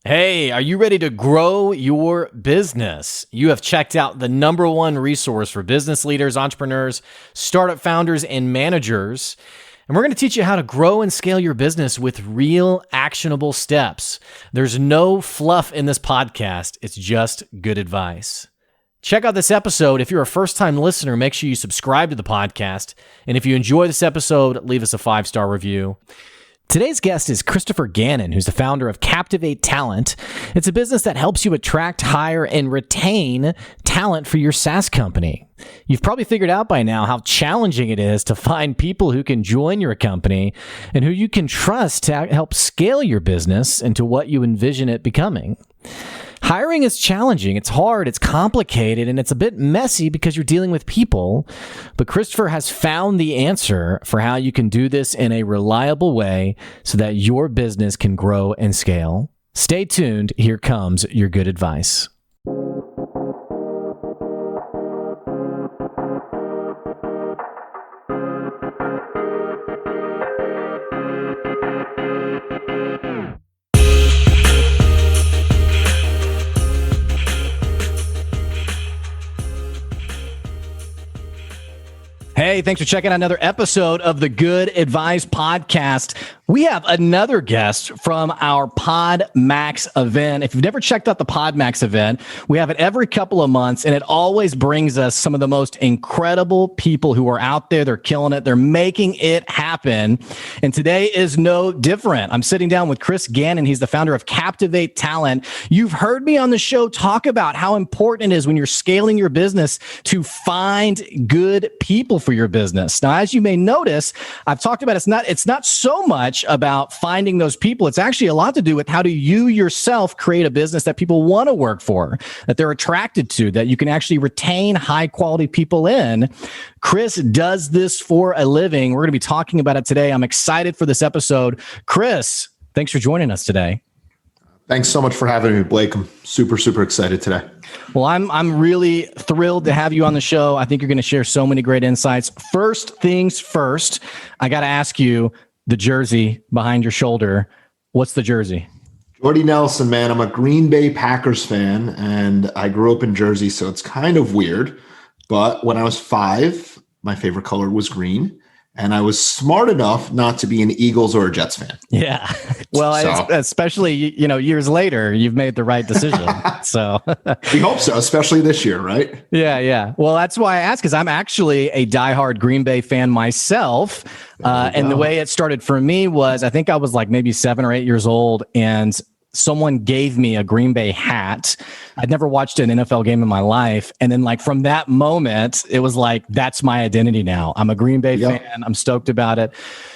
Hey, are you ready to grow your business? You have checked out the number one resource for business leaders, entrepreneurs, startup founders, and managers. And we're going to teach you how to grow and scale your business with real actionable steps. There's no fluff in this podcast. It's just good advice. Check out this episode. If you're a first-time listener, make sure you subscribe to the podcast. And if you enjoy this episode, leave us a 5-star review. Today's guest is Christopher Gannon, who's the founder of Captivate Talent. It's a business that helps you attract, hire, and retain talent for your SaaS company. You've probably figured out by now how challenging it is to find people who can join your company and who you can trust to help scale your business into what you envision it becoming. Hiring is challenging, it's hard, it's complicated, and it's a bit messy because you're dealing with people. But Christopher has found the answer for how you can do this in a reliable way so that your business can grow and scale. Stay tuned. Here comes your good advice. Hey, thanks for checking out another episode of the Good Advice Podcast. We have another guest from our PodMax event. If you've never checked out the PodMax event, we have it every couple of months, and it always brings us some of the most incredible people who are out there. They're killing it. They're making it happen. And today is no different. I'm sitting down with Chris Gannon. He's the founder of Captivate Talent. You've heard me on the show talk about how important it is when you're scaling your business to find good people for your business. Now, as you may notice, I've talked about it's not so much about finding those people. It's actually a lot to do with how do you yourself create a business that people want to work for, that they're attracted to, that you can actually retain high quality people in. Chris does this for a living. We're going to be talking about it today. I'm excited for this episode. Chris, thanks for joining us today. Thanks so much for having me, Blake. I'm super excited today. Well, I'm really thrilled to have you on the show. I think you're going to share so many great insights. First things first, I got to ask you, the jersey behind your shoulder, what's the jersey? Jordy Nelson, man. I'm a Green Bay Packers fan, and I grew up in Jersey, so it's kind of weird. But when I was 5, my favorite color was green. And I was smart enough not to be an Eagles or a Jets fan. Yeah. Well, especially, years later, you've made the right decision. So we hope so, especially this year, right? Yeah. Well, that's why I asked, because I'm actually a diehard Green Bay fan myself. And the way it started for me was, I think I was like maybe 7 or 8 years old, and someone gave me a Green Bay hat. I'd never watched an NFL game in my life. And then from that moment, it was like, that's my identity now. I'm a Green Bay fan. I'm stoked about it.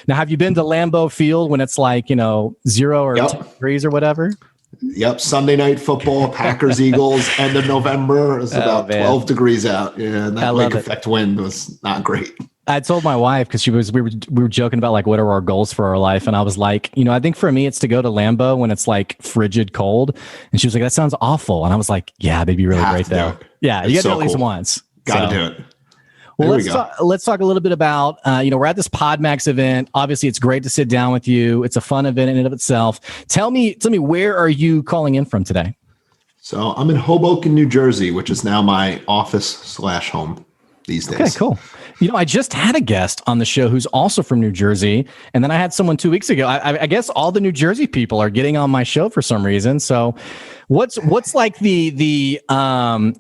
Now, have you been to Lambeau Field when it's 0 or 10 degrees or whatever? Yep. Sunday night football, Packers, Eagles, end of November. It was about 12 degrees out. Yeah. And that lake effect wind was not great. I told my wife, because we were joking about what are our goals for our life, and I was like, I think for me it's to go to Lambeau when it's frigid cold, and she was like, that sounds awful, and I was like, yeah, they'd be really great though. Yeah, you got to do it at least once. Got to do it. Well, let's talk a little bit about we're at this PodMax event. Obviously, it's great to sit down with you. It's a fun event in and of itself. Tell me, where are you calling in from today? So I'm in Hoboken, New Jersey, which is now my office/home these days. Okay, cool. I just had a guest on the show who's also from New Jersey, and then I had someone 2 weeks ago. I guess all the New Jersey people are getting on my show for some reason. So, what's like the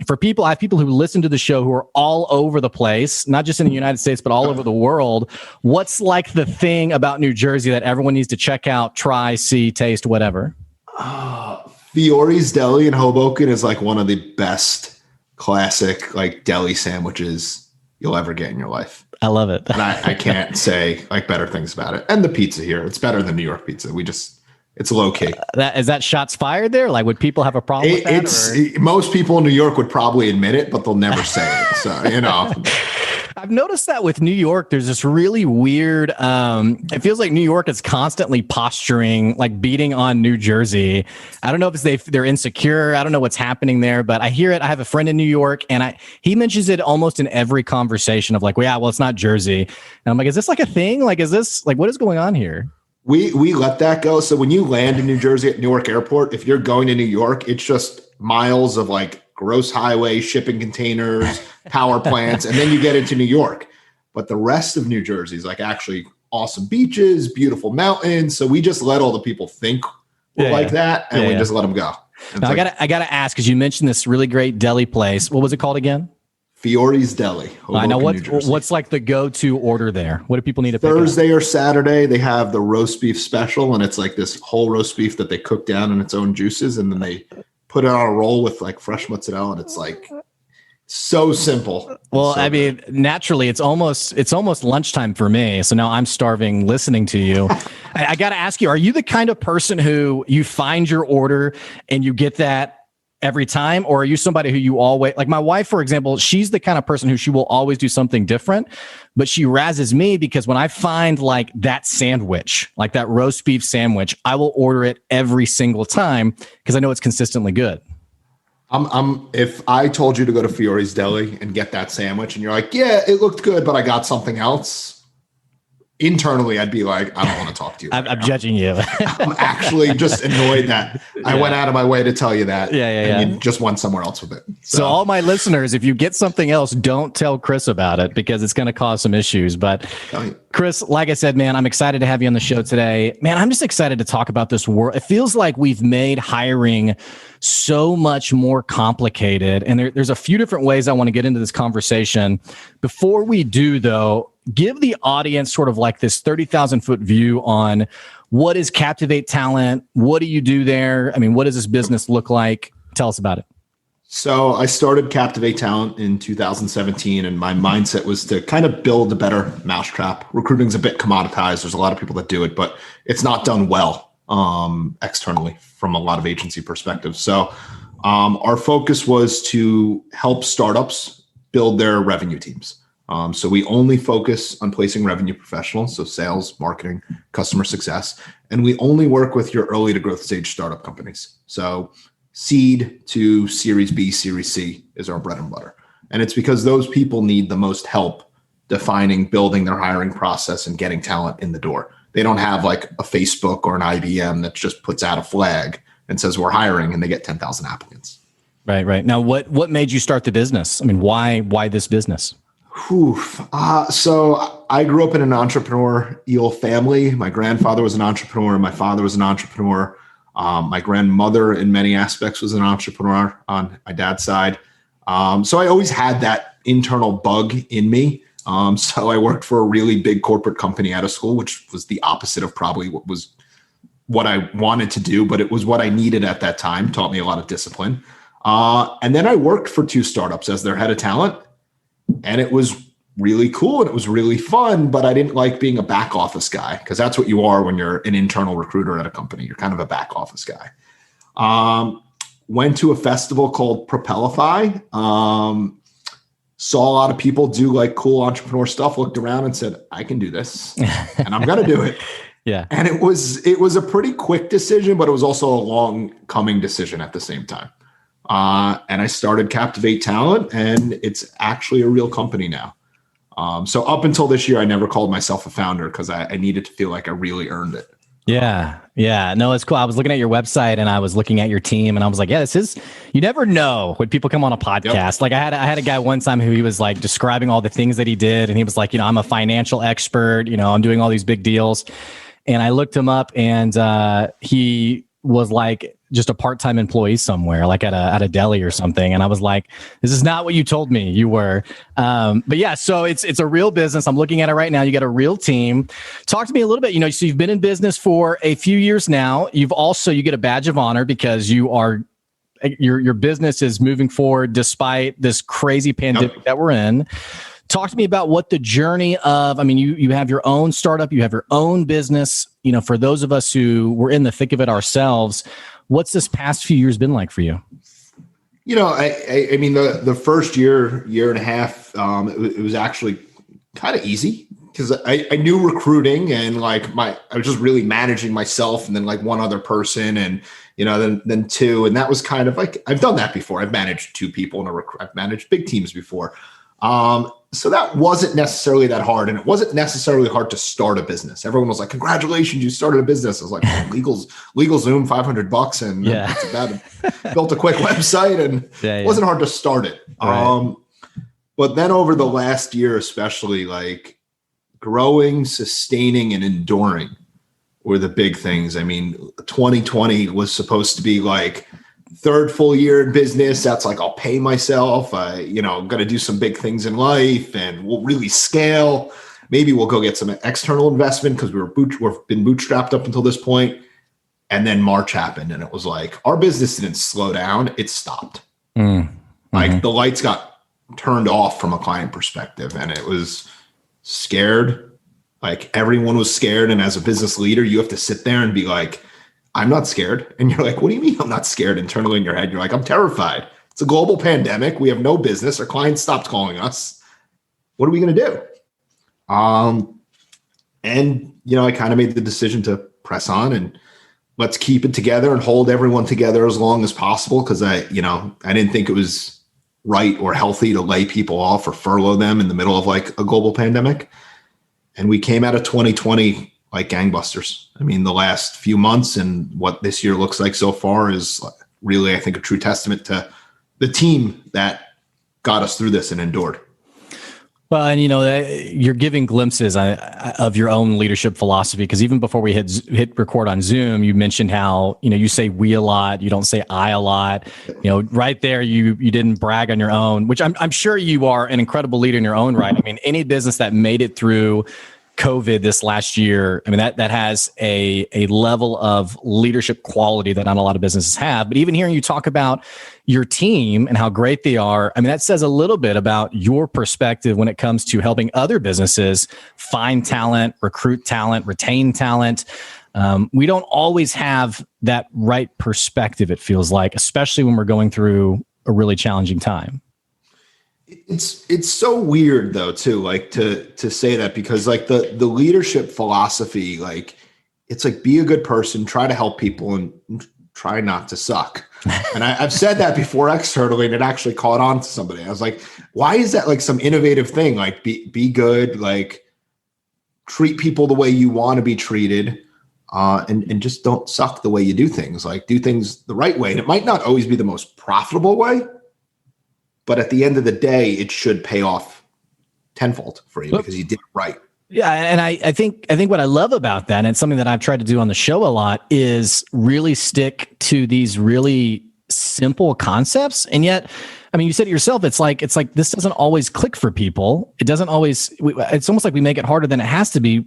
for people? I have people who listen to the show who are all over the place, not just in the United States, but all over the world. What's like the thing about New Jersey that everyone needs to check out, try, see, taste, whatever? Fiore's Deli in Hoboken is one of the best classic deli sandwiches you'll ever get in your life. I love it. And I can't say better things about it. And the pizza here, it's better than New York pizza. It's low key. Is that shots fired there? Would people have a problem with that? Most people in New York would probably admit it, but they'll never say it. So, I've noticed that with New York, there's this really weird, it feels like New York is constantly posturing, beating on New Jersey. I don't know if they're insecure. I don't know what's happening there, but I hear it. I have a friend in New York, and he mentions it almost in every conversation of well, it's not Jersey. And I'm like, is this a thing? Is this what is going on here? We let that go. So when you land in New Jersey at Newark Airport, if you're going to New York, it's just miles of like gross highway, shipping containers, power plants, and then you get into New York. But the rest of New Jersey is like actually awesome beaches, beautiful mountains. So we just let all the people think we're like that, and we just let them go. Now, I gotta ask, because you mentioned this really great deli place. What was it called again? Fiore's Deli. I know what's like the go-to order there. What do people need to pick up? Thursday or Saturday, they have the roast beef special, and it's like this whole roast beef that they cook down in its own juices, and then they put it on a roll with like fresh mozzarella, and it's like so simple. Well, so I mean, naturally, it's almost lunchtime for me. So now I'm starving listening to you. I got to ask you, are you the kind of person who you find your order and you get that every time? Or are you somebody who you always, like my wife, for example, she's the kind of person who she will always do something different, but she razzes me because when I find like that sandwich, like that roast beef sandwich, I will order it every single time because I know it's consistently good. If I told you to go to Fiore's Deli and get that sandwich and you're like, yeah, it looked good, but I got something else. Internally, I'd be like, I don't want to talk to you. I'm judging you. I'm actually just annoyed that I went out of my way to tell you that. And you just went somewhere else with it. So all my listeners, if you get something else, don't tell Chris about it because it's going to cause some issues. But Chris, like I said, man, I'm excited to have you on the show today. Man, I'm just excited to talk about this world. It feels like we've made hiring so much more complicated. And there's a few different ways I want to get into this conversation. Before we do, though, give the audience sort of like this 30,000 foot view on what is Captivate Talent? What do you do there? I mean, what does this business look like? Tell us about it. So I started Captivate Talent in 2017, and my mindset was to kind of build a better mousetrap. Recruiting's a bit commoditized. There's a lot of people that do it, but it's not done well externally from a lot of agency perspectives. So our focus was to help startups build their revenue teams. So we only focus on placing revenue professionals, so sales, marketing, customer success, and we only work with your early to growth stage startup companies. So seed to Series B, Series C is our bread and butter. And it's because those people need the most help defining, building their hiring process and getting talent in the door. They don't have like a Facebook or an IBM that just puts out a flag and says we're hiring and they get 10,000 applicants. Right. Now, what made you start the business? I mean, why this business? So I grew up in an entrepreneurial family. My grandfather was an entrepreneur. My father was an entrepreneur. My grandmother, in many aspects, was an entrepreneur on my dad's side. So I always had that internal bug in me. So I worked for a really big corporate company out of school, which was the opposite of probably what I wanted to do, but it was what I needed at that time. Taught me a lot of discipline. And then I worked for 2 startups as their head of talent. And it was really cool and it was really fun, but I didn't like being a back office guy because that's what you are when you're an internal recruiter at a company. You're kind of a back office guy. Went to a festival called Propelify. Saw a lot of people do like cool entrepreneur stuff, looked around and said, I can do this and I'm going to do it. Yeah. And it was a pretty quick decision, but it was also a long coming decision at the same time. And I started Captivate Talent, and it's actually a real company now. So up until this year, I never called myself a founder because I needed to feel like I really earned it. Yeah. No, it's cool. I was looking at your website and I was looking at your team and I was like, yeah, you never know when people come on a podcast. Yep. Like I had a guy one time who he was like describing all the things that he did. And he was like, I'm a financial expert, I'm doing all these big deals. And I looked him up and he was like just a part-time employee somewhere, like at a deli or something. And I was like, this is not what you told me you were. But yeah, so it's a real business. I'm looking at it right now. You got a real team. Talk to me a little bit. So you've been in business for a few years now. You get a badge of honor because your business is moving forward despite this crazy pandemic that we're in. Talk to me about what the journey of, you have your own startup, you have your own business, for those of us who were in the thick of it ourselves, what's this past few years been like for you? The first year and a half, it was actually kind of easy because I knew recruiting and I was just really managing myself and then like one other person and, then 2. And that was kind of like, I've done that before. I've managed 2 people I've managed big teams before. So that wasn't necessarily that hard. And it wasn't necessarily hard to start a business. Everyone was like, congratulations, you started a business. I was like, legal Zoom, $500. And that's about it. Built a quick website, and it wasn't hard to start it. Right. But then over the last year, especially, like growing, sustaining, and enduring were the big things. I mean, 2020 was supposed to be like third full year in business. That's like, I'll pay myself. I'm going to do some big things in life, and we'll really scale. Maybe we'll go get some external investment because we've been bootstrapped up until this point. And then March happened, and it was like, our business didn't slow down. It stopped. Like the lights got turned off from a client perspective, and it was scared. Like everyone was scared. And as a business leader, you have to sit there and be like, I'm not scared. And you're like, what do you mean I'm not scared? Internally in your head, you're like, I'm terrified. It's a global pandemic. We have no business. Our clients stopped calling us. What are we going to do? And I kind of made the decision to press on and let's keep it together and hold everyone together as long as possible. Cause I didn't think it was right or healthy to lay people off or furlough them in the middle of like a global pandemic. And we came out of 2020 like gangbusters. I mean, the last few months and what this year looks like so far is really, I think, a true testament to the team that got us through this and endured. Well, and you're giving glimpses of your own leadership philosophy, because even before we hit record on Zoom, you mentioned how you say we a lot, you don't say I a lot. Right there, you didn't brag on your own, which I'm sure you are an incredible leader in your own right. I mean, any business that made it through COVID this last year, I mean, that has a level of leadership quality that not a lot of businesses have. But even hearing you talk about your team and how great they are, I mean, that says a little bit about your perspective when it comes to helping other businesses find talent, recruit talent, retain talent. We don't always have that right perspective, it feels like, especially when we're going through a really challenging time. It's so weird though, too, like to say that, because like the leadership philosophy, like it's like, be a good person, try to help people, and try not to suck. And I've said that before externally, and it actually caught on to somebody. I was like, why is that like some innovative thing? Like be good, like treat people the way you want to be treated, and just don't suck the way you do things. Like do things the right way. And it might not always be the most profitable way, but at the end of the day, it should pay off tenfold for you because you did it right. Yeah, and I think what I love about that, and it's something that I've tried to do on the show a lot, is really stick to these really simple concepts. And yet, I mean, you said it yourself, it's like this doesn't always click for people. It doesn't always. It's almost like we make it harder than it has to be.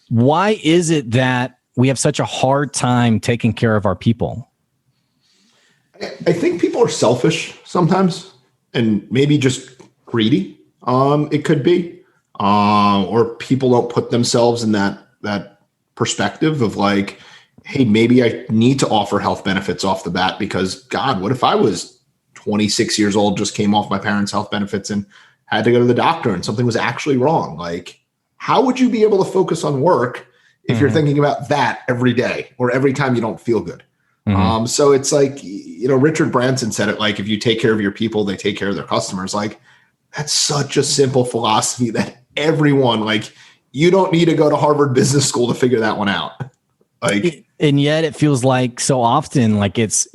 Why is it that we have such a hard time taking care of our people? I think people are selfish sometimes, and maybe just greedy. It could be. Or people don't put themselves in that perspective of like, hey, maybe I need to offer health benefits off the bat because, God, what if I was 26 years old, just came off my parents' health benefits and had to go to the doctor and something was actually wrong? Like, how would you be able to focus on work if you're thinking about that every day or every time you don't feel good? So it's like, Richard Branson said it, like, if you take care of your people, they take care of their customers. Like, that's such a simple philosophy that everyone, like, you don't need to go to Harvard Business School to figure that one out. Like, and yet it feels like so often, like it's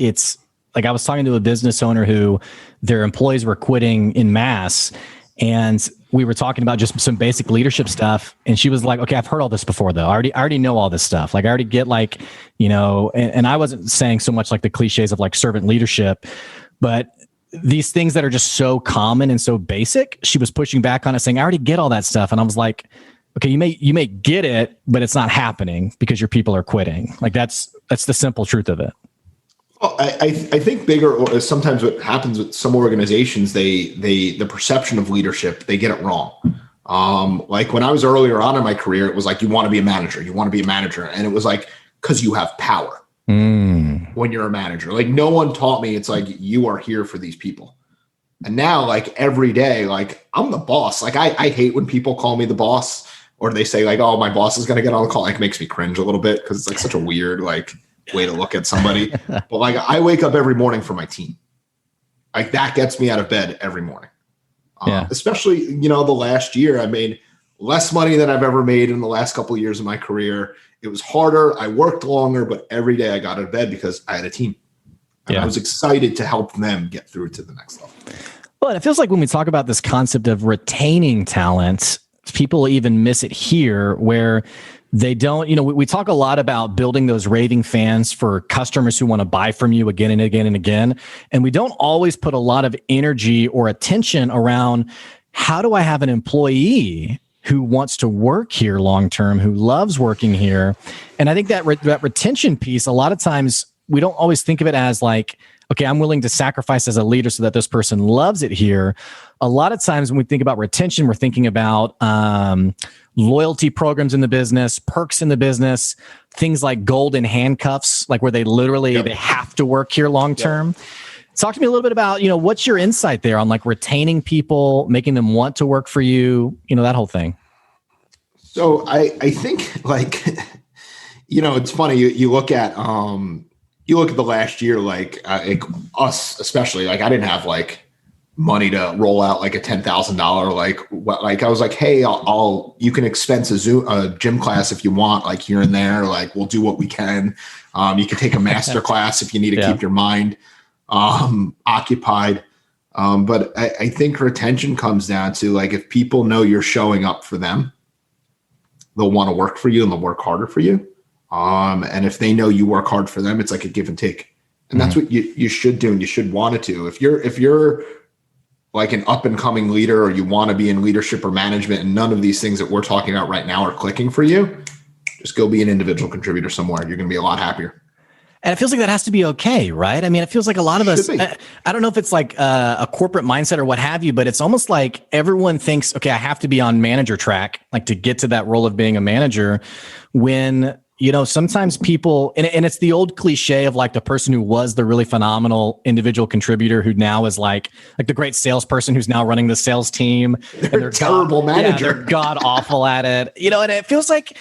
like, I was talking to a business owner who their employees were quitting in mass, and we were talking about just some basic leadership stuff. And she was like, okay, I've heard all this before though. I already know all this stuff. Like I already get like, and I wasn't saying so much like the cliches of like servant leadership, but these things that are just so common and so basic, she was pushing back on it, saying, I already get all that stuff. And I was like, okay, you may get it, but it's not happening because your people are quitting. Like that's the simple truth of it. Well, I think bigger, sometimes what happens with some organizations, the perception of leadership, they get it wrong. Like when I was earlier on in my career, it was like, you want to be a manager. And it was like, because you have power. When you're a manager, like no one taught me, it's like, you are here for these people. And now, like every day, like I'm the boss. Like I hate when people call me the boss, or they say like, oh, my boss is going to get on the call. Like it makes me cringe a little bit because it's like such a weird like way to look at somebody. But like I wake up every morning for my team. Like that gets me out of bed every morning. Especially, the last year I made less money than I've ever made in the last couple of years of my career. It was harder. I worked longer, but every day I got out of bed because I had a team. And I was excited to help them get through to the next level. Well, it feels like when we talk about this concept of retaining talent, people even miss it here where they don't, we talk a lot about building those raving fans for customers who want to buy from you again and again and again. And we don't always put a lot of energy or attention around how do I have an employee who wants to work here long-term, who loves working here. And I think that that retention piece, a lot of times we don't always think of it as like, okay, I'm willing to sacrifice as a leader so that this person loves it here. A lot of times when we think about retention, we're thinking about loyalty programs in the business, perks in the business, things like golden handcuffs, like where they literally they have to work here long term. Talk to me a little bit about, what's your insight there on like retaining people, making them want to work for you, that whole thing. So I think like, it's funny. You look at the last year, like us, especially, like I didn't have like money to roll out like a $10,000, like I was like, hey, you can expense a gym class if you want, like here and there, like we'll do what we can. You can take a master class if you need to keep your mind occupied. But I think retention comes down to like, if people know you're showing up for them, they'll want to work for you and they'll work harder for you. And if they know you work hard for them, it's like a give and take. And that's what you should do. And you should want it to. If you're like an up and coming leader, or you want to be in leadership or management, and none of these things that we're talking about right now are clicking for you, just go be an individual contributor somewhere. You're going to be a lot happier. And it feels like that has to be okay, right? I mean, it feels like a lot of us, I don't know if it's like a corporate mindset or what have you, but it's almost like everyone thinks, okay, I have to be on manager track, like to get to that role of being a manager, when sometimes people, and it's the old cliche of like the person who was the really phenomenal individual contributor who now is like the great salesperson who's now running the sales team. They're a terrible manager. Yeah, they're god awful at it. And it feels like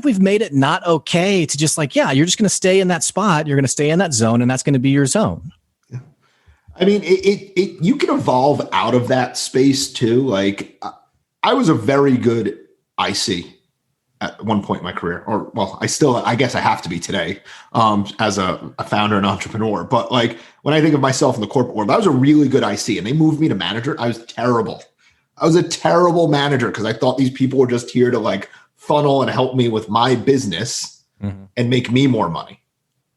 we've made it not okay to just like, you're just going to stay in that spot. You're going to stay in that zone, and that's going to be your zone. Yeah. I mean, you can evolve out of that space too. Like I was a very good IC at one point in my career, I guess I have to be today as a founder and entrepreneur. But like when I think of myself in the corporate world, I was a really good IC, and they moved me to manager. I was terrible. I was a terrible manager because I thought these people were just here to like funnel and help me with my business and make me more money.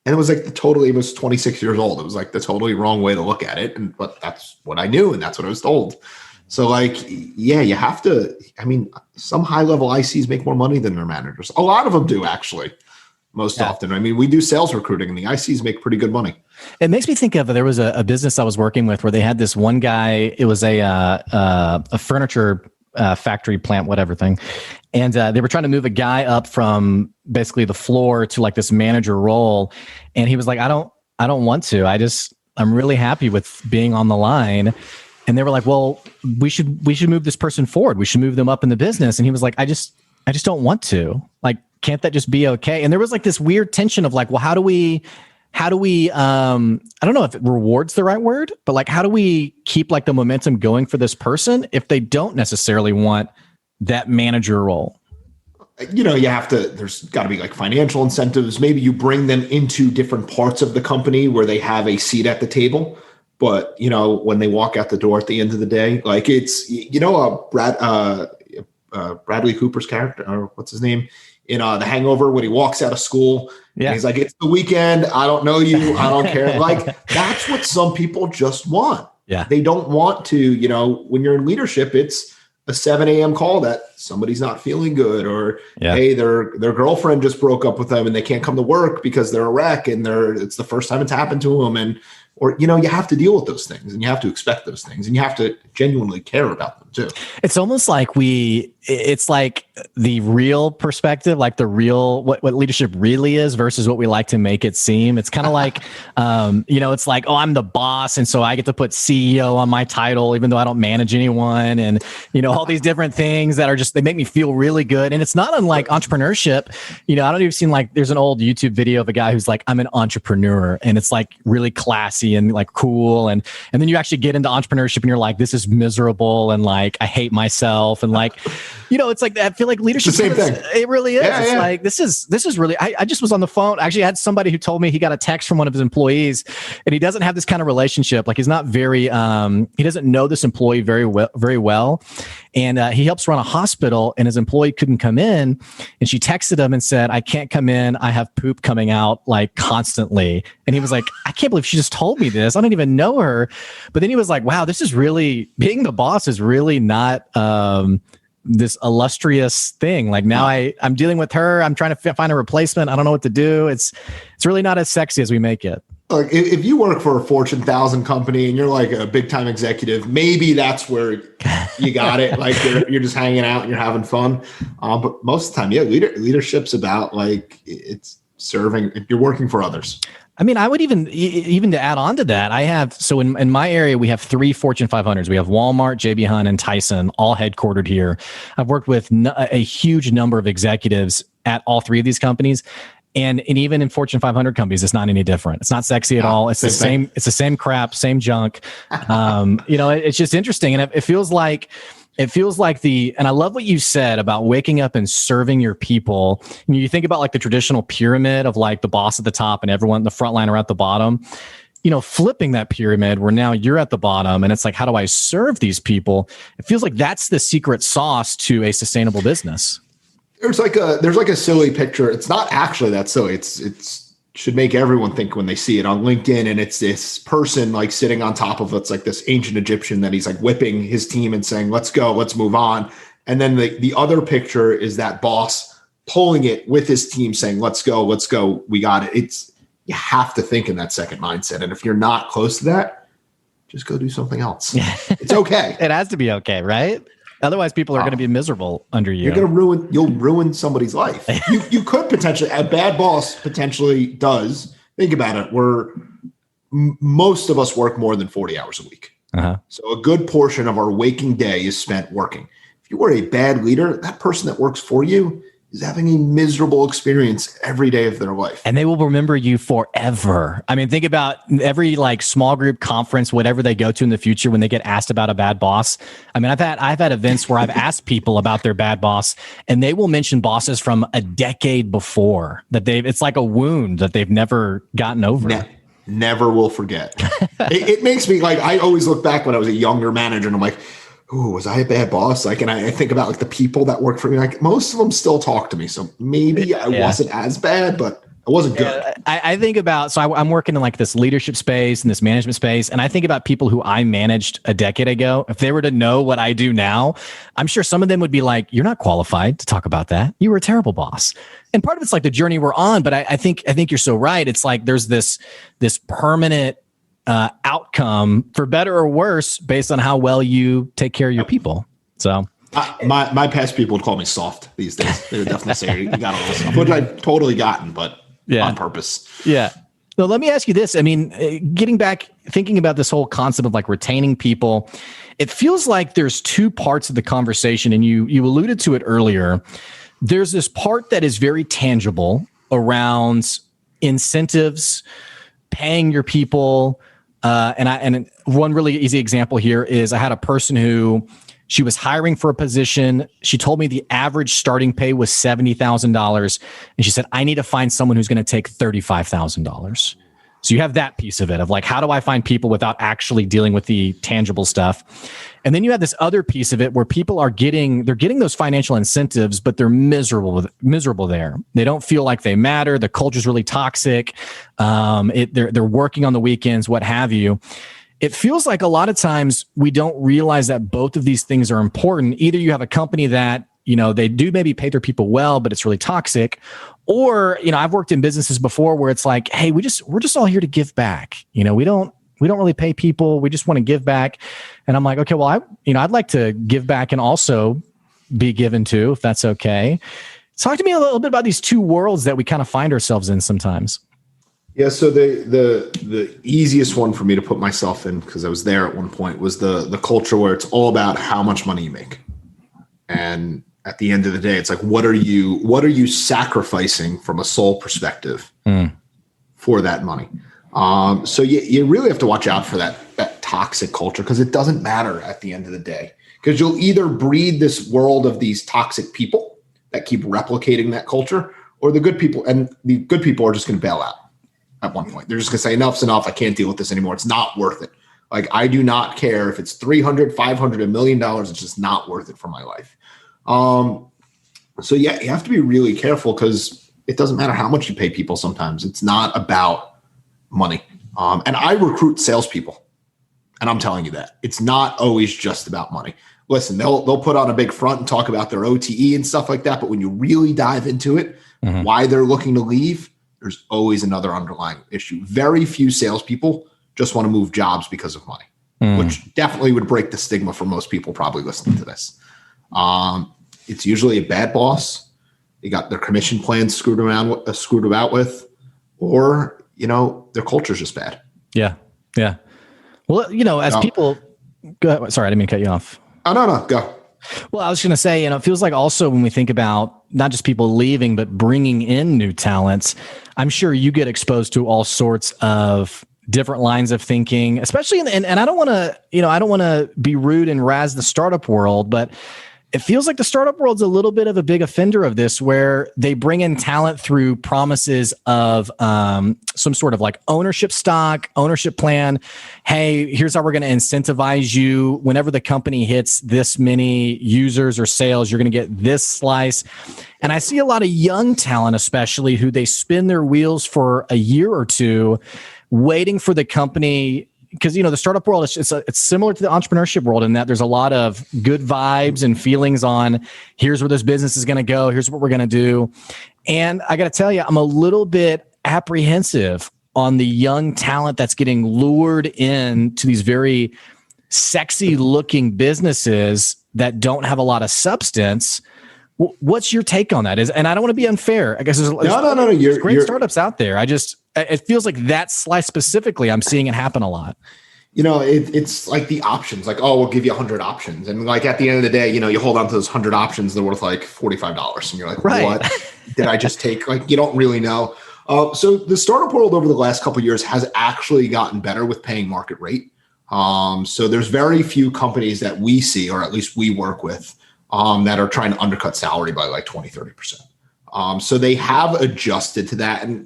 And it was like it was 26 years old. It was like the totally wrong way to look at it. But that's what I knew, and that's what I was told. So like, you have to, some high level ICs make more money than their managers. A lot of them do actually, most often. I mean, we do sales recruiting and the ICs make pretty good money. It makes me think of, there was a business I was working with where they had this one guy, it was a furniture factory plant, whatever thing. And they were trying to move a guy up from basically the floor to like this manager role. And he was like, I don't want to, I'm really happy with being on the line. And they were like, well, we should move this person forward. We should move them up in the business. And he was like, I just don't want to. Like, can't that just be okay? And there was like this weird tension of like, well, how do we, I don't know if reward's the right word, but like, how do we keep like the momentum going for this person if they don't necessarily want that manager role? You have to, there's got to be like financial incentives. Maybe you bring them into different parts of the company where they have a seat at the table. But, when they walk out the door at the end of the day, like it's, Bradley Cooper's character, or what's his name, in The Hangover, when he walks out of school, and he's like, it's the weekend. I don't know you. I don't care. Like, that's what some people just want. Yeah. They don't want to, when you're in leadership, it's a 7 a.m. call that somebody's not feeling good, or, hey, their girlfriend just broke up with them and they can't come to work because they're a wreck and it's the first time it's happened to them. Or, you have to deal with those things, and you have to expect those things, and you have to genuinely care about them too. It's almost like it's like the real perspective, like the real, what leadership really is versus what we like to make it seem. It's kind of like, it's like, oh, I'm the boss. And so I get to put CEO on my title, even though I don't manage anyone. And, all these different things that are just, they make me feel really good. And it's not unlike entrepreneurship. I don't even seem like there's an old YouTube video of a guy who's like, I'm an entrepreneur, and it's like really classy. sexy and like cool. And then you actually get into entrepreneurship and you're like, this is miserable. And like, I hate myself. And like, it's like, I feel like leadership. It's the same thing. It really is. It's like, this is really, I just was on the phone. Actually, I had somebody who told me he got a text from one of his employees and he doesn't have this kind of relationship. Like he's not very, he doesn't know this employee very well. And he helps run a hospital and his employee couldn't come in. And she texted him and said, I can't come in. I have poop coming out like constantly. And he was like, I can't believe she just told me this. I don't even know her. But then he was like, wow, this is really, being the boss is really not this illustrious thing. Like now I'm dealing with her. I'm trying to find a replacement. I don't know what to do. It's really not as sexy as we make it. Like if you work for a Fortune 1000 company and you're like a big time executive, maybe that's where you got it. Like you're just hanging out and you're having fun. But most of the time, leadership's about like it's serving. You're working for others. I mean, I would even to add on to that, in my area, we have 3 Fortune 500s. We have Walmart, JB Hunt, and Tyson, all headquartered here. I've worked with a huge number of executives at all 3 of these companies. And even in Fortune 500 companies, it's not any different. It's not sexy at all. It's the same. It's the same crap, same junk. It's just interesting, and it feels like and I love what you said about waking up and serving your people. You think about like the traditional pyramid of like the boss at the top and everyone, the front line are at the bottom. Flipping that pyramid where now you're at the bottom, and it's like, how do I serve these people? It feels like that's the secret sauce to a sustainable business. There's like a silly picture. It's not actually that silly. It's should make everyone think when they see it on LinkedIn. And it's this person like sitting on top of it's like this ancient Egyptian that he's like whipping his team and saying, let's go, let's move on. And then the other picture is that boss pulling it with his team saying, let's go, we got it. You have to think in that second mindset. And if you're not close to that, just go do something else. It's okay. It has to be okay, right? Otherwise, people are going to be miserable under you. You'll ruin somebody's life. You could potentially, a bad boss potentially does. Think about it. Most of us work more than 40 hours a week. Uh-huh. So a good portion of our waking day is spent working. If you are a bad leader, that person that works for you is having a miserable experience every day of their life. And they will remember you forever. I mean, think about every like small group conference, whatever they go to in the future when they get asked about a bad boss. I mean, I've had events where I've asked people about their bad boss and they will mention bosses from a decade before it's like a wound that they've never gotten over. Never will forget. It makes me like, I always look back when I was a younger manager and I'm like, ooh, was I a bad boss? Like, and I think about like the people that work for me, like most of them still talk to me. So maybe I wasn't as bad, but I wasn't good. I think about, so I'm working in like this leadership space and this management space. And I think about people who I managed a decade ago. If they were to know what I do now, I'm sure some of them would be like, you're not qualified to talk about that. You were a terrible boss. And part of it's like the journey we're on. But I think you're so right. It's like, there's this permanent outcome for better or worse based on how well you take care of your people. So my past people would call me soft these days. They would definitely say you got all this stuff, which I've totally gotten, but on purpose. Yeah. So let me ask you this. I mean, getting back, thinking about this whole concept of like retaining people, it feels like there's 2 parts of the conversation, and you alluded to it earlier. There's this part that is very tangible around incentives, paying your people. And one really easy example here is I had a person who she was hiring for a position. She told me the average starting pay was $70,000. And she said, I need to find someone who's going to take $35,000. So you have that piece of it of like, how do I find people without actually dealing with the tangible stuff? And then you have this other piece of it where people are getting those financial incentives, but they're miserable there. They don't feel like they matter. The culture's really toxic. They're working on the weekends, what have you. It feels like a lot of times we don't realize that both of these things are important. Either you have a company that, they do maybe pay their people well, but it's really toxic. Or, I've worked in businesses before where it's like, hey, we're just all here to give back. We don't really pay people. We just want to give back. And I'm like, okay, well, I'd like to give back and also be given to, if that's okay. Talk to me a little bit about these 2 worlds that we kind of find ourselves in sometimes. Yeah. So the easiest one for me to put myself in, because I was there at one point, was the culture where it's all about how much money you make. And at the end of the day, it's like, what are you sacrificing from a soul perspective for that money? So you really have to watch out for that toxic culture, because it doesn't matter at the end of the day, because you'll either breed this world of these toxic people that keep replicating that culture, or the good people, and the good people are just going to bail out at one point. They're just going to say, enough's enough. I can't deal with this anymore. It's not worth it. Like, I do not care if it's 300, 500, $1 million. It's just not worth it for my life. So yeah, you have to be really careful, because it doesn't matter how much you pay people. Sometimes it's not about money. And I recruit salespeople, and I'm telling you that it's not always just about money. Listen, they'll put on a big front and talk about their OTE and stuff like that. But when you really dive into it, why they're looking to leave, there's always another underlying issue. Very few salespeople just want to move jobs because of money, which definitely would break the stigma for most people probably listening to this. It's usually a bad boss. They got their commission plans screwed about with, or, their culture's just bad. Yeah. Yeah. Well, as people, go ahead. Sorry, I didn't mean to cut you off. Oh, no, go. Well, I was going to say, it feels like also when we think about not just people leaving, but bringing in new talents, I'm sure you get exposed to all sorts of different lines of thinking, especially and I don't want to, be rude and razz the startup world, but it feels like the startup world's a little bit of a big offender of this, where they bring in talent through promises of some sort of like ownership stock, ownership plan. Hey, here's how we're going to incentivize you. Whenever the company hits this many users or sales, you're going to get this slice. And I see a lot of young talent, especially, who they spin their wheels for a year or two, waiting for the company. Because, the startup world, it's similar to the entrepreneurship world in that there's a lot of good vibes and feelings on here's where this business is going to go. Here's what we're going to do. And I got to tell you, I'm a little bit apprehensive on the young talent that's getting lured into these very sexy looking businesses that don't have a lot of substance. What's your take on that? And I don't want to be unfair. I guess there's great startups out there. It feels like that slice specifically, I'm seeing it happen a lot. It's like the options, like, oh, we'll give you 100 options. And like at the end of the day, you hold on to those 100 options, they're worth like $45. And you're like, right. What did I just take? Like, you don't really know. So the startup world over the last couple of years has actually gotten better with paying market rate. So there's very few companies that we see, or at least we work with, that are trying to undercut salary by like 20, 30%. So they have adjusted to that. And,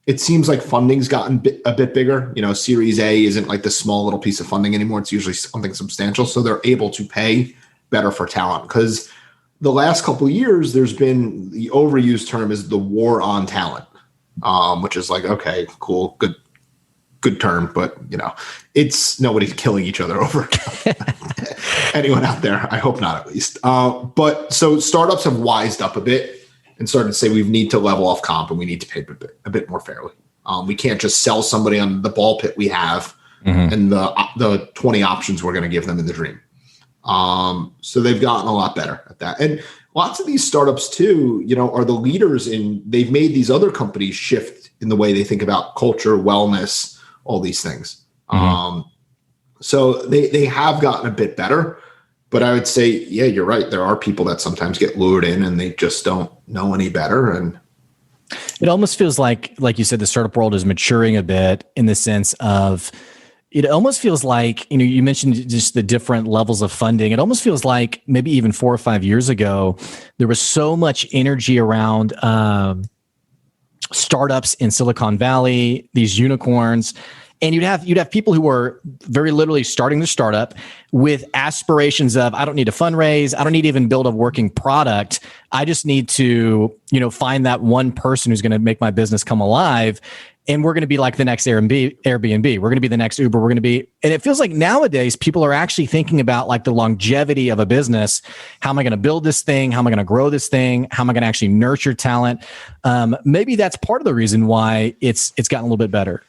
it seems like funding's gotten a bit bigger. Series A isn't like the small little piece of funding anymore. It's usually something substantial. So they're able to pay better for talent, because the last couple of years, there's been, the overused term is the war on talent, which is like, okay, cool, good term, but it's nobody's killing each other over anyone out there. I hope not, at least. But so startups have wised up a bit and started to say we need to level off comp and we need to pay a bit more fairly. We can't just sell somebody on the ball pit we have and the 20 options we're going to give them in the dream. So they've gotten a lot better at that. And lots of these startups too, are the leaders they've made these other companies shift in the way they think about culture, wellness, all these things. So they have gotten a bit better. But I would say, yeah, you're right. There are people that sometimes get lured in and they just don't know any better. And it almost feels like you said, the startup world is maturing a bit, in the sense of, it almost feels like, you mentioned just the different levels of funding. It almost feels like maybe even 4 or 5 years ago, there was so much energy around startups in Silicon Valley, these unicorns. And you'd have people who were very literally starting their startup with aspirations of, I don't need to fundraise. I don't need to even build a working product. I just need to, find that one person who's going to make my business come alive. And we're going to be like the next Airbnb. We're going to be the next Uber. We're going to be, and it feels like nowadays people are actually thinking about like the longevity of a business. How am I going to build this thing? How am I going to grow this thing? How am I going to actually nurture talent? Maybe that's part of the reason why it's gotten a little bit better.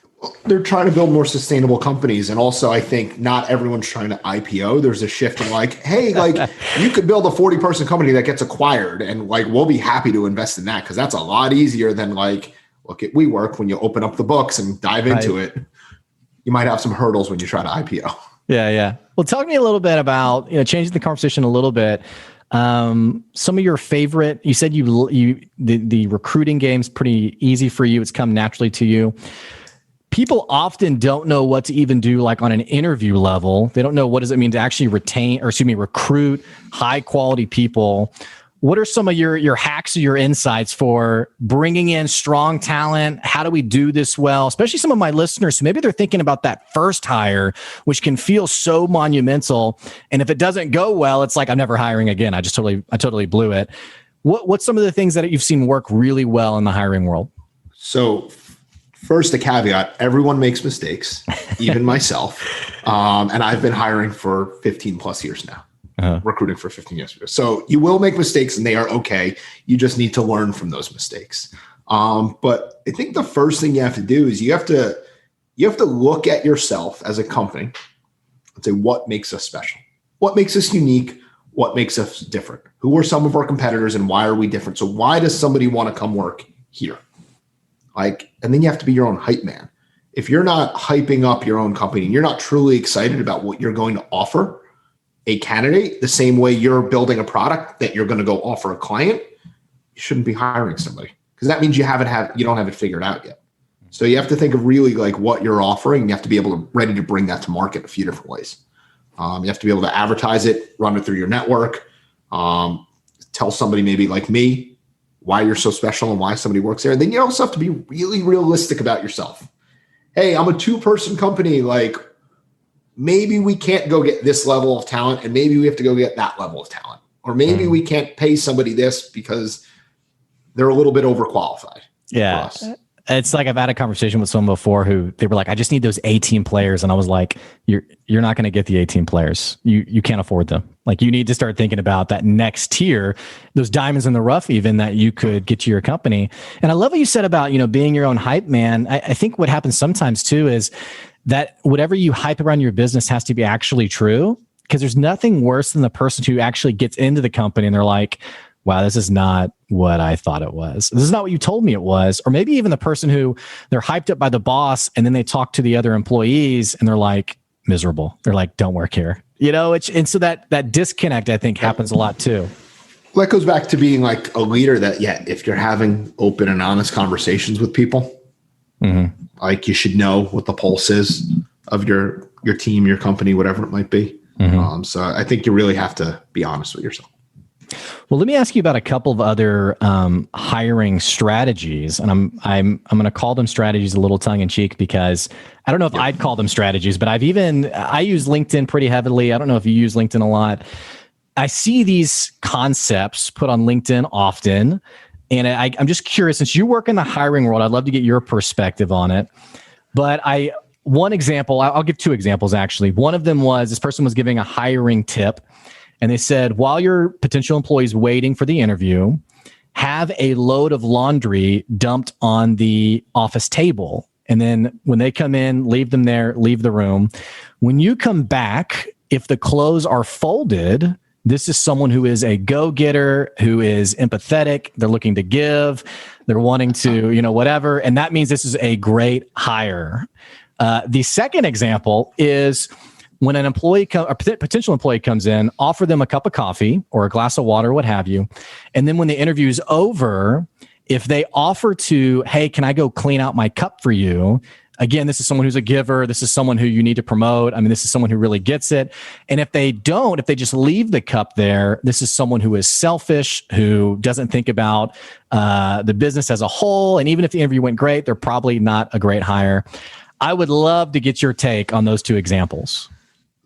They're trying to build more sustainable companies. And also, I think not everyone's trying to IPO. There's a shift in like, hey, like you could build a 40-person company that gets acquired, and like, we'll be happy to invest in that, because that's a lot easier than like, look at WeWork. When you open up the books and dive into it, you might have some hurdles when you try to IPO. Yeah. Well, talk to me a little bit about, changing the conversation a little bit. Some of your favorite, you said the recruiting game's pretty easy for you. It's come naturally to you. people often don't know what to even do, like on an interview level. They don't know what does it mean to actually recruit high quality people. What are some of your hacks or your insights for bringing in strong talent? How do we do this well? Especially some of my listeners who maybe they're thinking about that first hire, which can feel so monumental. And if it doesn't go well, it's like, I'm never hiring again. I totally blew it. What's some of the things that you've seen work really well in the hiring world? So first, a caveat, everyone makes mistakes, even myself. And I've been hiring for 15 plus years now. Recruiting for 15 years. So you will make mistakes and they are okay. You just need to learn from those mistakes. But I think the first thing you have to do is you have to look at yourself as a company and say, what makes us special? What makes us unique? What makes us different? Who are some of our competitors and why are we different? So why does somebody want to come work here? And then you have to be your own hype man. If you're not hyping up your own company and you're not truly excited about what you're going to offer a candidate the same way you're building a product that you're going to go offer a client, you shouldn't be hiring somebody, because that means you don't have it figured out yet. So you have to think of really like what you're offering. And you have to be ready to bring that to market a few different ways. You have to be able to advertise it, run it through your network, tell somebody maybe like me why you're so special and why somebody works there. And then you also have to be really realistic about yourself. Hey, I'm a 2-person company. Like, maybe we can't go get this level of talent and maybe we have to go get that level of talent. Or maybe we can't pay somebody this because they're a little bit overqualified. Yeah. It's like I've had a conversation with someone before who they were like, I just need those 18 players. And I was like, you're not going to get the 18 players. You can't afford them. Like, you need to start thinking about that next tier, those diamonds in the rough, even that you could get to your company. And I love what you said about, being your own hype man. I think what happens sometimes too is that whatever you hype around your business has to be actually true, because there's nothing worse than the person who actually gets into the company and they're like, wow, this is not what I thought it was. This is not what you told me it was. Or maybe even the person who they're hyped up by the boss and then they talk to the other employees and they're like miserable. They're like, don't work here. And so that disconnect, I think, happens a lot too. Well, that goes back to being like a leader that, if you're having open and honest conversations with people, like, you should know what the pulse is of your team, your company, whatever it might be. So I think you really have to be honest with yourself. Well, let me ask you about a couple of other hiring strategies, and I'm going to call them strategies a little tongue in cheek, because I don't know if I'd call them strategies, but I use LinkedIn pretty heavily. I don't know if you use LinkedIn a lot. I see these concepts put on LinkedIn often. And I'm just curious, since you work in the hiring world, I'd love to get your perspective on it. But one example, I'll give 2 examples actually. One of them was this person was giving a hiring tip, and they said, while your potential employee is waiting for the interview, have a load of laundry dumped on the office table. And then when they come in, leave them there, leave the room. When you come back, if the clothes are folded, this is someone who is a go-getter, who is empathetic. They're looking to give. They're wanting to, whatever. And that means this is a great hire. The second example is when a potential employee comes in, offer them a cup of coffee or a glass of water, what have you. And then when the interview is over, if they offer to, hey, can I go clean out my cup for you? Again, this is someone who's a giver. This is someone who you need to promote. I mean, this is someone who really gets it. And if they just leave the cup there, this is someone who is selfish, who doesn't think about the business as a whole. And even if the interview went great, they're probably not a great hire. I would love to get your take on those 2 examples.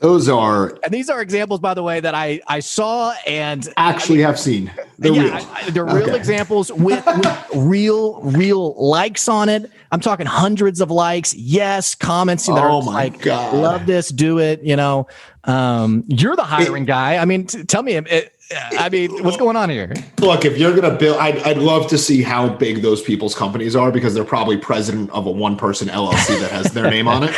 These are examples, by the way, that I saw and actually have seen. They're real. They're real examples with real likes on it. I'm talking hundreds of likes. Yes, comments. Oh my God. Love this. Do it. You're the hiring guy. I mean, tell me. What's going on here? Look, if you're going to build, I'd love to see how big those people's companies are, because they're probably president of a 1-person LLC that has their name on it.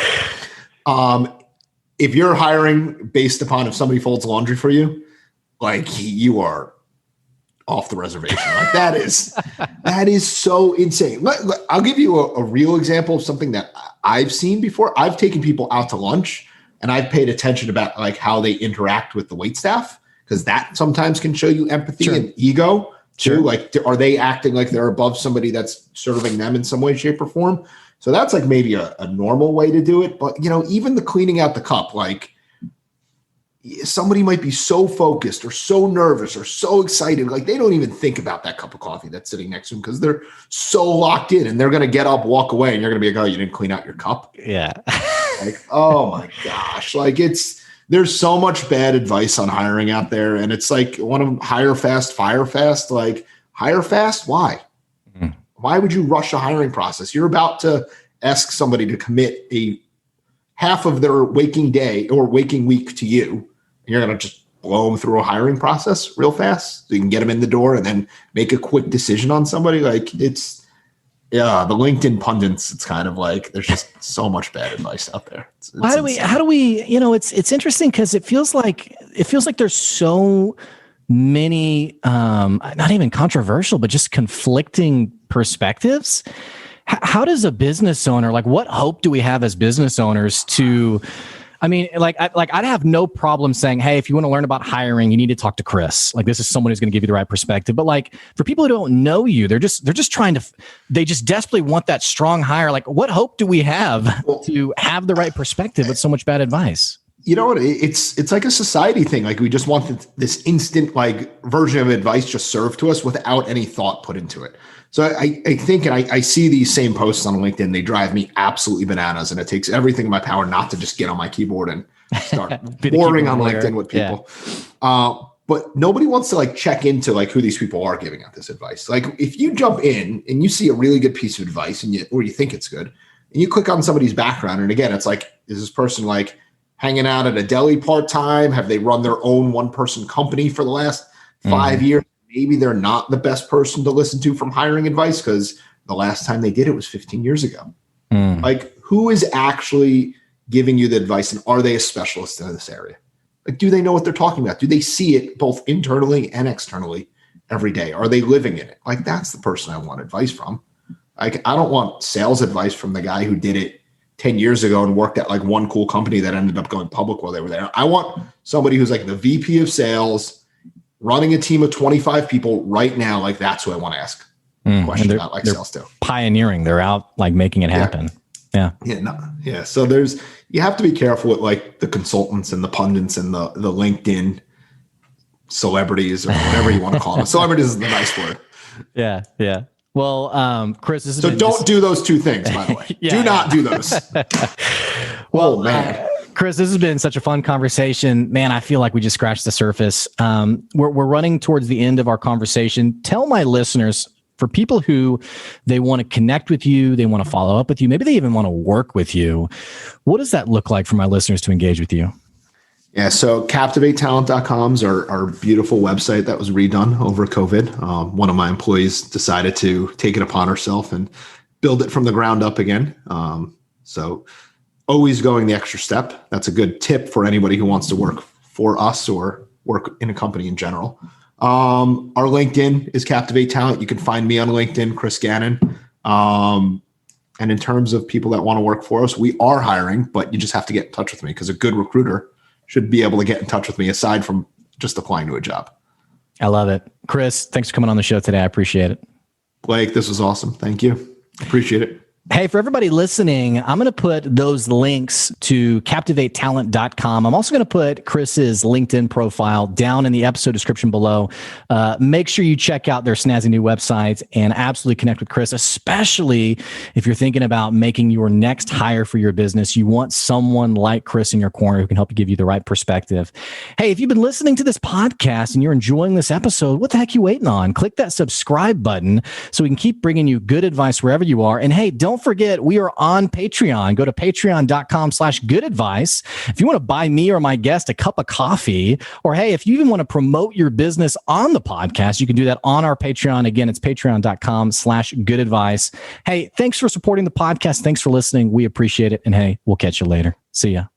If you're hiring based upon if somebody folds laundry for you, like, you are off the reservation. Like, that is so insane. I'll give you a real example of something that I've seen before. I've taken people out to lunch and I've paid attention about like how they interact with the waitstaff, because that sometimes can show you empathy and ego. too. Sure. Like, are they acting like they're above somebody that's serving them in some way, shape, or form? So that's like maybe a normal way to do it. But, even the cleaning out the cup, like somebody might be so focused or so nervous or so excited, like they don't even think about that cup of coffee that's sitting next to them because they're so locked in, and they're going to get up, walk away, and you're going to be like, oh, you didn't clean out your cup. Yeah. Like, oh my gosh. Like there's so much bad advice on hiring out there. And it's like one of them, hire fast, fire fast. Like, hire fast. Why? Why would you rush a hiring process? You're about to ask somebody to commit a half of their waking day or waking week to you. And you're going to just blow them through a hiring process real fast so you can get them in the door and then make a quick decision on somebody. Like the LinkedIn pundits, it's kind of like there's just so much bad advice out there. How do we, it's interesting because it feels like there's so many, not even controversial, but just conflicting perspectives. How does a business owner, like, what hope do we have as business owners to, I'd have no problem saying, hey, if you want to learn about hiring, you need to talk to Chris. Like, this is someone who's going to give you the right perspective. But like, for people who don't know you, they're just they just desperately want that strong hire. Like, what hope do we have to have the right perspective with so much bad advice? You know what? It's like a society thing. Like, we just want this instant version of advice just served to us without any thought put into it. So I think, and I see these same posts on LinkedIn, they drive me absolutely bananas, and it takes everything in my power not to just get on my keyboard and start boring on LinkedIn with people. Yeah. But nobody wants to check into who these people are giving out this advice. Like, if you jump in and you see a really good piece of advice or you think it's good, and you click on somebody's background, and again, it's like, is this person hanging out at a deli part-time? Have they run their own one-person company for the last 5 years? Maybe they're not the best person to listen to from hiring advice because the last time they did it was 15 years ago. Like, who is actually giving you the advice, and are they a specialist in this area? Like, do they know what they're talking about? Do they see it both internally and externally every day? Are they living in it? Like, that's the person I want advice from. Like, I don't want sales advice from the guy who did it 10 years ago and worked at one cool company that ended up going public while they were there. I want somebody who's the VP of sales, running a team of 25 people right now. Like, that's who I want to ask questions about sales too. Pioneering. They're out making it happen. Yeah. So you have to be careful with the consultants and the pundits and the LinkedIn celebrities, or whatever you want to call them. Celebrities is the nice word. Yeah. Yeah. Well, Chris, this is don't do those two things, by the way. Do not do those. Well, man. Chris, this has been such a fun conversation. Man, I feel like we just scratched the surface. We're running towards the end of our conversation. Tell my listeners, for people who they want to connect with you, they want to follow up with you, maybe they even want to work with you. What does that look like for my listeners to engage with you? Yeah, so CaptivateTalent.com is our beautiful website that was redone over COVID. One of my employees decided to take it upon herself and build it from the ground up again. So always going the extra step. That's a good tip for anybody who wants to work for us or work in a company in general. Our LinkedIn is Captivate Talent. You can find me on LinkedIn, Chris Gannon. And in terms of people that want to work for us, we are hiring, but you just have to get in touch with me because a good recruiter should be able to get in touch with me aside from just applying to a job. I love it. Chris, thanks for coming on the show today. I appreciate it. Blake, this was awesome. Thank you. Appreciate it. Hey, for everybody listening, I'm going to put those links to CaptivateTalent.com. I'm also going to put Chris's LinkedIn profile down in the episode description below. Make sure you check out their snazzy new websites and absolutely connect with Chris, especially if you're thinking about making your next hire for your business. You want someone like Chris in your corner who can help you give you the right perspective. Hey, if you've been listening to this podcast and you're enjoying this episode, what the heck are you waiting on? Click that subscribe button so we can keep bringing you good advice wherever you are. And hey, don't forget, we are on Patreon. Go to patreon.com/goodadvice. If you want to buy me or my guest a cup of coffee, or hey, if you even want to promote your business on the podcast, you can do that on our Patreon. Again, it's patreon.com/goodadvice. Hey, thanks for supporting the podcast. Thanks for listening. We appreciate it. And hey, we'll catch you later. See ya.